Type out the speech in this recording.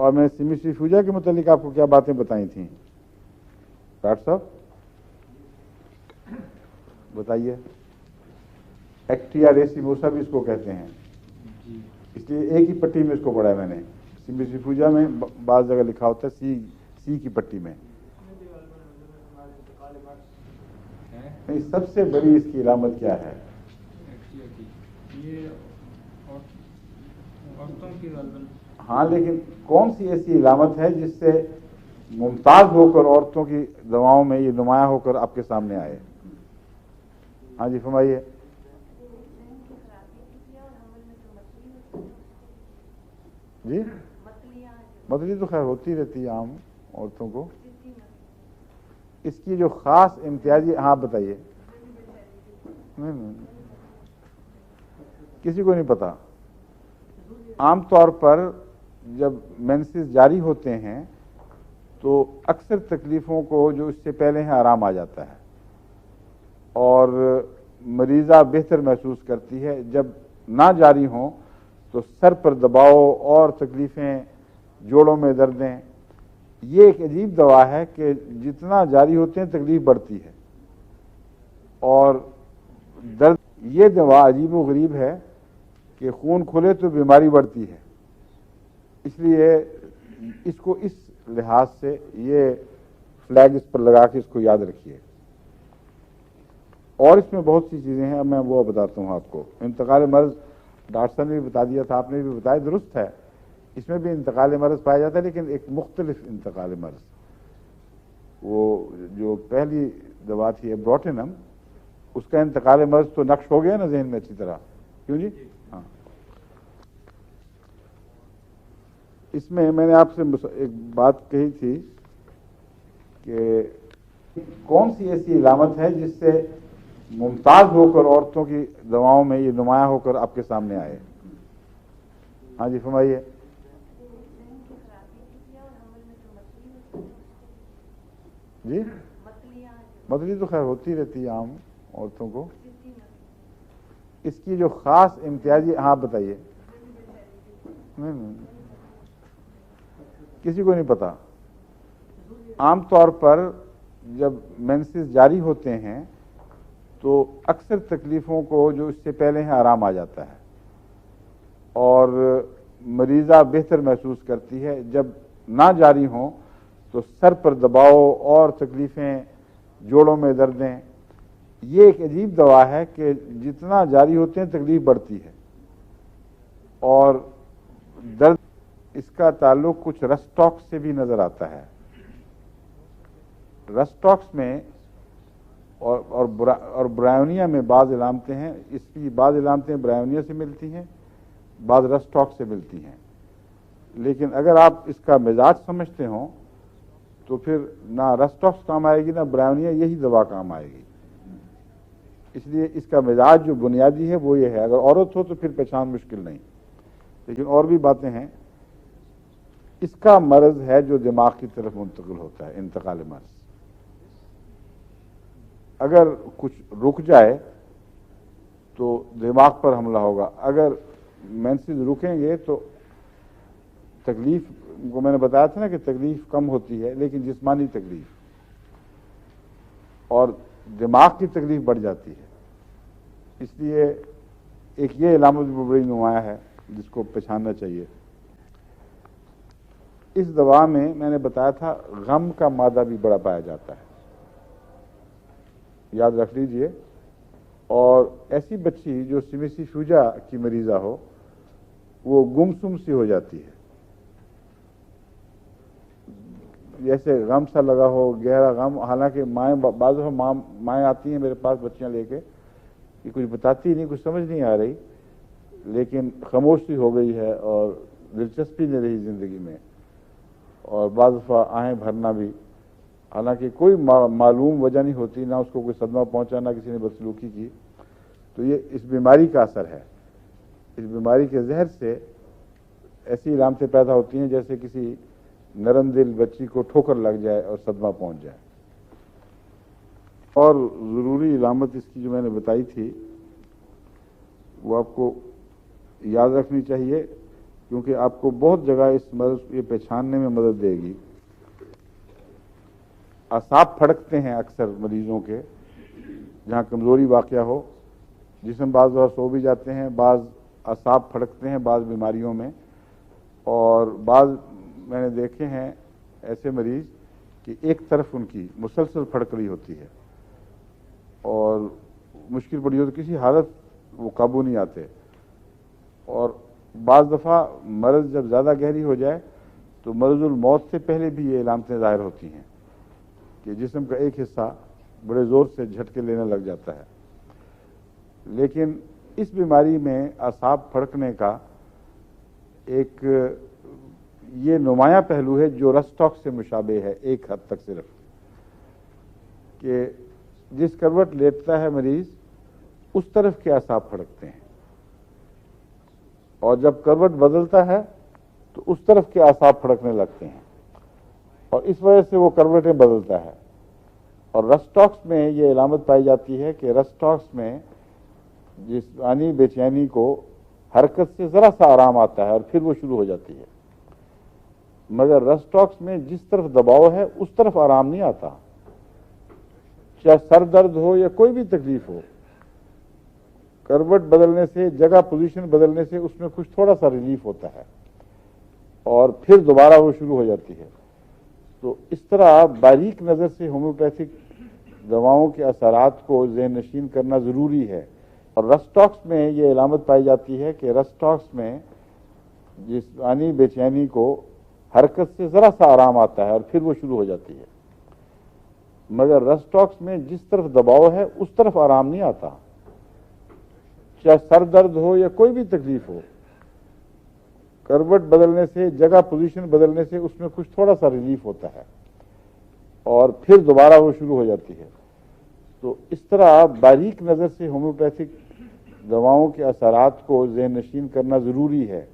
اور میں نے سیمیسیفیوجا کے متعلق آپ کو کیا باتیں بتائی تھیں ڈاکٹر صاحب بتائیے؟ ایکٹیا ریسیموسا بھی اس کو کہتے ہیں، اس لیے ایک ہی پٹی میں اس کو پڑھا ہے میں نے. سیمیسیفیوجا میں بعض جگہ لکھا ہوتا ہے سی کی پٹی میں. نہیں، سب سے بڑی اس کی علامت کیا ہے؟ ہاں، لیکن کون سی ایسی علامت ہے جس سے ممتاز ہو کر عورتوں کی دواؤں میں یہ نمایاں ہو کر آپ کے سامنے آئے؟ ہاں جی فرمائیے. جی متلی تو خیر ہوتی رہتی ہے عام عورتوں کو. اس کی جو خاص امتیازی، ہاں بتائیے. نہیں کسی کو نہیں پتا. عام طور پر جب مینسز جاری ہوتے ہیں تو اکثر تکلیفوں کو جو اس سے پہلے ہیں آرام آ جاتا ہے اور مریضہ بہتر محسوس کرتی ہے. جب نہ جاری ہوں تو سر پر دباؤ اور تکلیفیں، جوڑوں میں دردیں. یہ ایک عجیب دوا ہے کہ جتنا جاری ہوتے ہیں تکلیف بڑھتی ہے اور درد. یہ دوا عجیب و غریب ہے کہ خون کھلے تو بیماری بڑھتی ہے. اس لیے اس کو اس لحاظ سے یہ فلیگ اس پر لگا کے اس کو یاد رکھیے. اور اس میں بہت سی چیزیں ہیں، اب میں وہ بتاتا ہوں آپ کو. انتقال مرض ڈاکٹر صاحب نے بھی بتا دیا تھا، آپ نے بھی بتایا، درست ہے. اس میں بھی انتقال مرض پایا جاتا ہے لیکن ایک مختلف انتقال مرض. وہ جو پہلی دوا تھی ایبروٹینم، اس کا انتقال مرض تو نقش ہو گیا نا ذہن میں اچھی طرح. کیوں جی؟ ہاں. اس میں نے آپ سے ایک بات کہی تھی کہ کون سی ایسی علامت ہے جس سے ممتاز ہو کر عورتوں کی دواؤں میں یہ نمایاں ہو کر آپ کے سامنے آئے؟ ہاں جی فرمائیے. جی متلی تو خیر ہوتی رہتی ہے عام عورتوں کو. اس کی جو خاص امتیازی، ہاں بتائیے. نہیں کسی کو نہیں پتا. عام طور پر جب مینسز جاری ہوتے ہیں تو اکثر تکلیفوں کو جو اس سے پہلے ہیں آرام آ جاتا ہے اور مریضہ بہتر محسوس کرتی ہے. جب نہ جاری ہوں تو سر پر دباؤ اور تکلیفیں، جوڑوں میں دردیں. یہ ایک عجیب دوا ہے کہ جتنا جاری ہوتے ہیں تکلیف بڑھتی ہے اور درد. اس کا تعلق کچھ رسٹاکس سے بھی نظر آتا ہے. رسٹاکس میں اور برائونیا میں بعض علامتیں ہیں. اس کی بعض علامتیں برائونیا سے ملتی ہیں، بعض رسٹاکس سے ملتی ہیں. لیکن اگر آپ اس کا مزاج سمجھتے ہوں تو پھر نہ رسٹاکس کام آئے گی نہ برائونیا، یہی دوا کام آئے گی. اس لیے اس کا مزاج جو بنیادی ہے وہ یہ ہے. اگر عورت ہو تو پھر پہچان مشکل نہیں، لیکن اور بھی باتیں ہیں. اس کا مرض ہے جو دماغ کی طرف منتقل ہوتا ہے، انتقال مرض. اگر کچھ رک جائے تو دماغ پر حملہ ہوگا. اگر مینسز رکیں گے تو تکلیف کو میں نے بتایا تھا نا کہ تکلیف کم ہوتی ہے لیکن جسمانی تکلیف اور دماغ کی تکلیف بڑھ جاتی ہے. اس لیے ایک یہ علامت بھی بڑی نمایاں ہے جس کو پہچاننا چاہیے. اس دوا میں نے بتایا تھا غم کا مادہ بھی بڑا پایا جاتا ہے، یاد رکھ لیجئے. اور ایسی بچی جو سیمیسیفیوجا کی مریضہ ہو وہ گمسم سی ہو جاتی ہے، جیسے غم سا لگا ہو، گہرا غم. حالانکہ بعض مائیں آتی ہیں میرے پاس بچیاں لے کے کہ کچھ بتاتی نہیں، کچھ سمجھ نہیں آ رہی، لیکن خاموش سی ہو گئی ہے اور دلچسپی نہیں رہی زندگی میں، اور بعض دفعہ آہیں بھرنا بھی، حالانکہ کوئی معلوم وجہ نہیں ہوتی، نہ اس کو کوئی صدمہ پہنچا نہ کسی نے بدسلوکی کی. تو یہ اس بیماری کا اثر ہے. اس بیماری کے زہر سے ایسی علامتیں پیدا ہوتی ہیں جیسے کسی نرم دل بچی کو ٹھوکر لگ جائے اور صدمہ پہنچ جائے. اور ضروری علامت اس کی جو میں نے بتائی تھی وہ آپ کو یاد رکھنی چاہیے کیونکہ آپ کو بہت جگہ اس مرض کو یہ پہچاننے میں مدد دے گی۔ اعصاب پھڑکتے ہیں اکثر مریضوں کے، جہاں کمزوری واقع ہو، جسم بعض دفعہ سو بھی جاتے ہیں، بعض اعصاب پھڑکتے ہیں بعض بیماریوں میں، اور بعض میں نے دیکھے ہیں ایسے مریض کہ ایک طرف ان کی مسلسل پھڑک رہی ہوتی ہے اور مشکل پڑی ہوتی، کسی حالت وہ قابو نہیں آتے، اور بعض دفعہ مرض جب زیادہ گہری ہو جائے تو مرض الموت سے پہلے بھی یہ علامتیں ظاہر ہوتی ہیں کہ جسم کا ایک حصہ بڑے زور سے جھٹکے لینے لگ جاتا ہے۔ لیکن اس بیماری میں اعصاب پھڑکنے کا ایک یہ نمایاں پہلو ہے جو رسٹاکس سے مشابہ ہے ایک حد تک، صرف کہ جس کروٹ لیٹتا ہے مریض اس طرف کے اعصاب پھڑکتے ہیں، اور جب کروٹ بدلتا ہے تو اس طرف کے اعصاب پھڑکنے لگتے ہیں، اور اس وجہ سے وہ کروٹیں بدلتا ہے۔ اور رسٹاکس میں یہ علامت پائی جاتی ہے کہ رسٹاکس میں جسمانی بے چینی کو حرکت سے ذرا سا آرام آتا ہے اور پھر وہ شروع ہو جاتی ہے، مگر رسٹاکس میں جس طرف دباؤ ہے اس طرف آرام نہیں آتا، چاہے سر درد ہو یا کوئی بھی تکلیف ہو، کروٹ بدلنے سے، جگہ پوزیشن بدلنے سے اس میں کچھ تھوڑا سا ریلیف ہوتا ہے اور پھر دوبارہ وہ شروع ہو جاتی ہے۔ تو اس طرح باریک نظر سے ہومیوپیتھک دواؤں کے اثرات کو ذہن نشین کرنا ضروری ہے۔ اور رسٹاکس میں یہ علامت پائی جاتی ہے کہ رسٹاکس میں جسمانی بے چینی کو حرکت سے ذرا سا آرام آتا ہے اور پھر وہ شروع ہو جاتی ہے، مگر رسٹاکس میں جس طرف دباؤ ہے اس طرف آرام نہیں آتا، چاہے سر درد ہو یا کوئی بھی تکلیف ہو، کروٹ بدلنے سے، جگہ پوزیشن بدلنے سے اس میں کچھ تھوڑا سا ریلیف ہوتا ہے اور پھر دوبارہ وہ شروع ہو جاتی ہے۔ تو اس طرح باریک نظر سے ہومیوپیتھک دواؤں کے اثرات کو ذہن نشین کرنا ضروری ہے۔